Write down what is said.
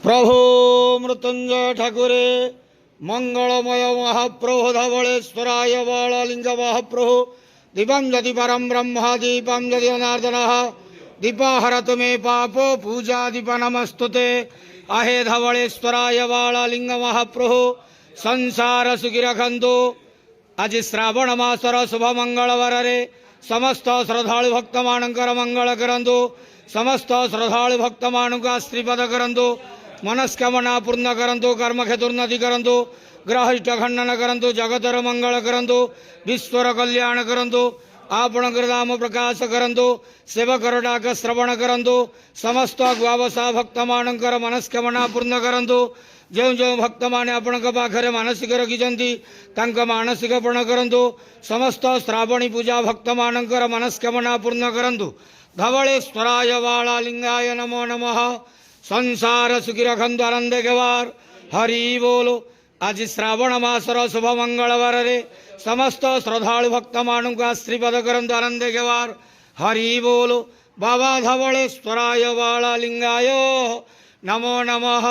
प्रभु मृत्युंजय ठाकुरे मंगलमय महाप्रभु धवलेश्वराय बाललिंग महाप्रभु दीपं यदि परम ब्रह्म दीपं यदि अनार्दन दीपहरतु मे पाप पूजा दीप नमस्तुते आहे धवलेश्वराय बाललिंग महाप्रभु संसार सुखी रखंतु। आज श्रावण मासर शुभ मंगलवार समस्त श्रद्धालु भक्त मानकर मंगल करंतु। समस्त श्रद्धालु भक्त मानक आशीर्वाद करंतु। मनस्कामना पूर्ण करंतु। कर्म क्षेत्रोन्नति करंतु। ग्रहिष्ठ खंडन करंतु। जगतर मंगल करंतु। विश्वर कल्याण करंतु। आपण नाम प्रकाश करंतु। सेवकर डाक श्रवण करंतु। समस्त गुआवसा भक्त मानकर मनस्कामना पूर्ण करंतु। जो जो भक्त माने आपण पाखरे मानसिक रखिंट मानसिक पूर्ण करंतु। समस्त श्रावणी पूजा भक्त मानकर मनस्कामना पूर्ण करंतु। धवलेश्वराय बालालिंगाय नमो नमः। संसार सुखी रखंतु आनंद गवार हरि बोलो। आज श्रावण मासर शुभ मंगलवार समस्त श्रद्धालु भक्त मानक आशीर्वाद करंतु आनंद गवार हरि बोलो। बाबा धवलेश्वराय बालालिंगाय नमो नमः।